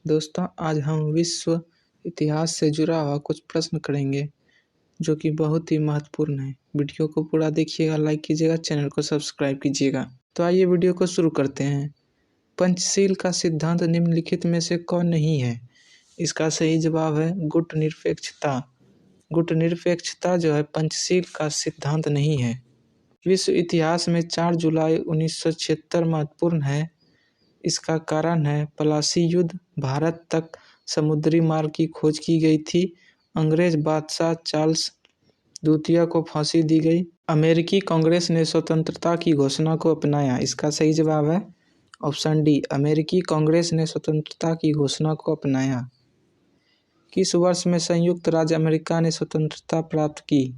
दोस्तों, आज हम विश्व इतिहास से जुड़ा हुआ कुछ प्रश्न करेंगे जो कि बहुत ही महत्वपूर्ण है। वीडियो को पूरा देखिएगा, लाइक कीजिएगा, चैनल को सब्सक्राइब कीजिएगा। तो आइए वीडियो को शुरू करते हैं। पंचशील का सिद्धांत निम्नलिखित में से कौन नहीं है? इसका सही जवाब है गुटनिरपेक्षता। गुटनिरपेक्षता जो है पंचशील का सिद्धांत नहीं है। विश्व इतिहास में 4 जुलाई 1976 महत्वपूर्ण है। इसका कारण है प्लासी युद्ध। भारत तक समुद्री मार्ग की खोज की गई थी। अंग्रेज बादशाह चार्ल्स द्वितीय को फांसी दी गई। अमेरिकी कांग्रेस ने स्वतंत्रता की घोषणा को अपनाया। इसका सही जवाब है ऑप्शन डी, अमेरिकी कांग्रेस ने स्वतंत्रता की घोषणा को अपनाया। किस वर्ष में संयुक्त राज्य अमेरिका ने स्वतंत्रता प्राप्त की?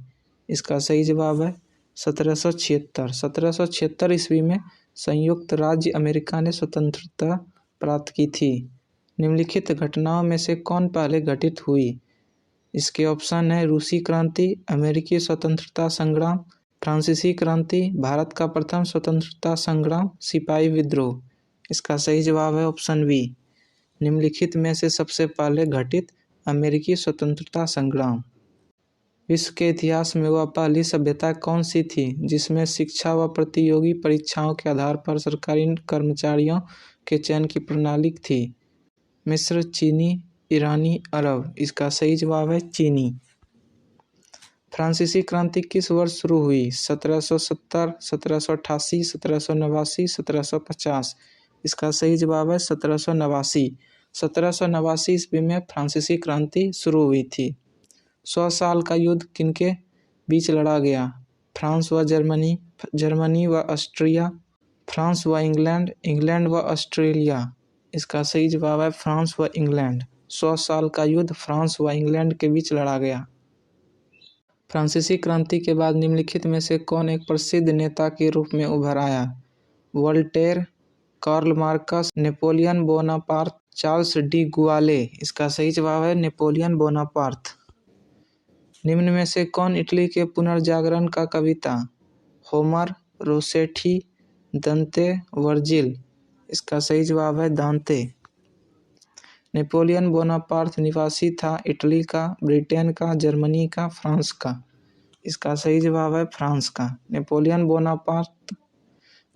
इसका सही जवाब है 1776। 1776 ईस्वी में संयुक्त राज्य अमेरिका ने स्वतंत्रता प्राप्त की थी। निम्नलिखित घटनाओं में से कौन पहले घटित हुई? इसके ऑप्शन है रूसी क्रांति, अमेरिकी स्वतंत्रता संग्राम, फ्रांसीसी क्रांति, भारत का प्रथम स्वतंत्रता संग्राम, सिपाही विद्रोह। इसका सही जवाब है ऑप्शन बी, निम्नलिखित में से सबसे पहले घटित अमेरिकी स्वतंत्रता संग्राम। विश्व के इतिहास में वह पहली सभ्यता कौन सी थी जिसमें शिक्षा व प्रतियोगी परीक्षाओं के आधार पर सरकारी कर्मचारियों के चयन की प्रणाली थी? मिस्र, चीनी, ईरानी, अरब। इसका सही जवाब है चीनी। फ्रांसीसी क्रांति किस वर्ष शुरू हुई? 1770, 1788, 1789, 1750। इसका सही जवाब है 1789। 1789 ईस्वी में फ्रांसीसी क्रांति शुरू हुई थी। 100 साल का युद्ध किनके बीच लड़ा गया? फ्रांस व जर्मनी, जर्मनी व ऑस्ट्रिया, फ्रांस व इंग्लैंड, इंग्लैंड व ऑस्ट्रेलिया। इसका सही जवाब है फ्रांस व इंग्लैंड। 100 साल का युद्ध फ्रांस व इंग्लैंड के बीच लड़ा गया। फ्रांसीसी क्रांति के बाद निम्नलिखित में से कौन एक प्रसिद्ध नेता के रूप में उभर आया? Voltaire, Karl Marx, Napoleon Bonaparte, Charles de Gaulle. इसका सही जवाब है नेपोलियन बोनापार्ट। निम्न में से कौन इटली के पुनर्जागरण का कविता? Homer, रोसेठी, दंते, Virgil. इसका सही जवाब है दांते। नेपोलियन बोनापार्ट निवासी था इटली का, ब्रिटेन का, जर्मनी का, फ्रांस का। इसका सही जवाब है फ्रांस का। नेपोलियन बोनापार्ट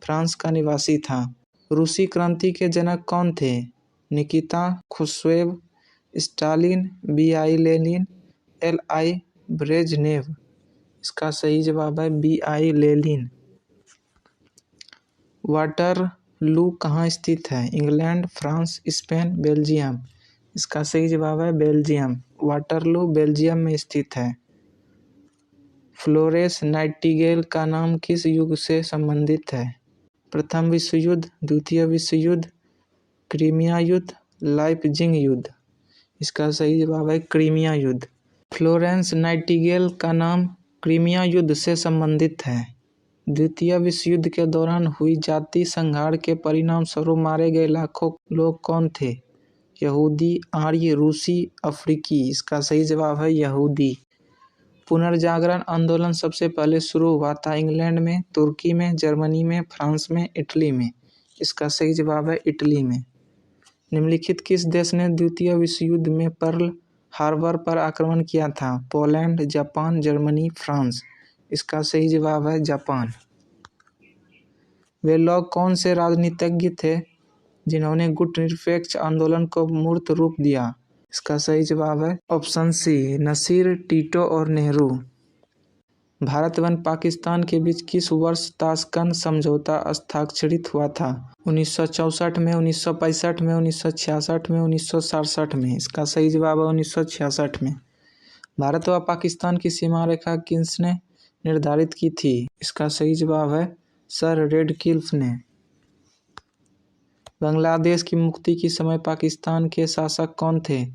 फ्रांस का निवासी था। रूसी क्रांति के जनक कौन थे? Nikita Khrushchev, Stalin, V I. Lenin, L I. Brezhnev. इसका सही जवाब है बी.आई. लेनिन। वाटरलू कहाँ स्थित है? England, France, Spain, Belgium. इसका सही जवाब है बेल्जियम। वाटरलू बेल्जियम में स्थित है। फ्लोरेंस नाइटिंगेल का नाम किस युग से संबंधित है? प्रथम विश्व युद्ध, द्वितीय विश्व युद्ध, क्रीमिया युद्ध, लाइपजिग युद्ध। इसका सही जवाब है क्रीमिया युद्ध। फ्लोरेंस नाइटिंगेल का नाम क्रीमिया युद्ध से संबंधित है। द्वितीय विश्व युद्ध के दौरान हुई जाति संहार के परिणाम स्वरूप मारे गए लाखों लोग कौन थे? यहूदी, आर्य, रूसी, अफ्रीकी। इसका सही जवाब है यहूदी। पुनर्जागरण आंदोलन सबसे पहले शुरू हुआ था इंग्लैंड में, तुर्की में, जर्मनी में, फ्रांस में, इटली में। इसका सही जवाब है इटली में। निम्नलिखित किस देश ने द्वितीय विश्व युद्ध में पर्ल हार्बर पर आक्रमण किया था? Poland, Japan, Germany, France. इसका सही जवाब है जापान। वे लोग कौन से राजनीतिज्ञ थे जिन्होंने गुटनिरपेक्ष आंदोलन को मूर्त रूप दिया? इसका सही जवाब है ऑप्शन सी, नसीर, टीटो और नेहरू। भारत व पाकिस्तान के बीच किस वर्ष ताशकंद समझौता हस्ताक्षरित हुआ था? 1964 में, 1965 में, 1966 में, 1967 में। इसका सही जवाब है 1966 में। भारत व पाकिस्तान की सीमा रेखा किसने निर्धारित की थी? इसका सही जवाब है सर रेडक्लिफ ने। बांग्लादेश की मुक्ति के समय पाकिस्तान के शासक कौन थे?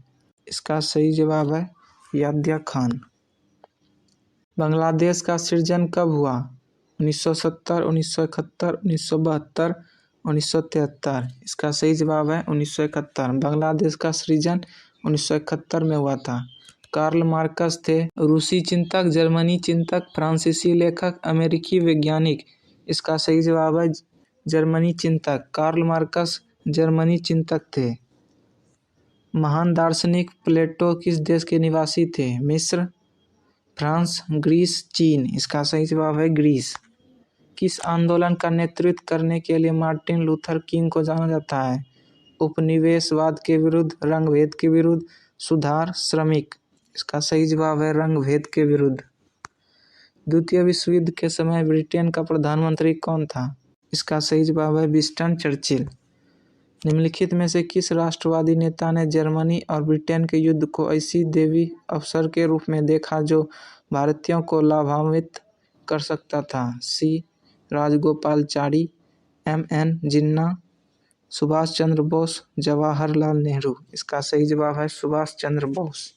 इसका सही जवाब है याह्या खान। बांग्लादेश का सृजन कब हुआ? 1970, 1971, 1972, 1973। इसका सही जवाब है 1971। बांग्लादेश का सृजन 1971 में हुआ था। कार्ल मार्कस थे रूसी चिंतक, जर्मनी चिंतक, फ्रांसीसी लेखक, अमेरिकी वैज्ञानिक। इसका सही जवाब है जर्मनी चिंतक। कार्ल मार्कस जर्मनी चिंतक थे। महान दार्शनिक प्लेटो किस देश के निवासी थे? मिस्र, फ्रांस, ग्रीस, चीन। इसका सही जवाब है ग्रीस। किस आंदोलन का नेतृत्व करने के लिए मार्टिन लूथर किंग को जाना जाता है? उपनिवेशवाद के विरुद्ध, रंगभेद के विरुद्ध, सुधार, श्रमिक। इसका सही जवाब है रंगभेद के विरुद्ध। द्वितीय विश्व युद्ध के समय ब्रिटेन का प्रधानमंत्री कौन था? इसका सही जवाब है विंस्टन चर्चिल। निम्नलिखित में से किस राष्ट्रवादी नेता ने जर्मनी और ब्रिटेन के युद्ध को ऐसी दैवीय अवसर के रूप में देखा जो भारतीयों को लाभान्वित कर सकता था? सी राजगोपालचारी, एम.एन. जिन्ना, सुभाष चंद्र बोस, जवाहरलाल नेहरू। इसका सही जवाब है सुभाष चंद्र बोस।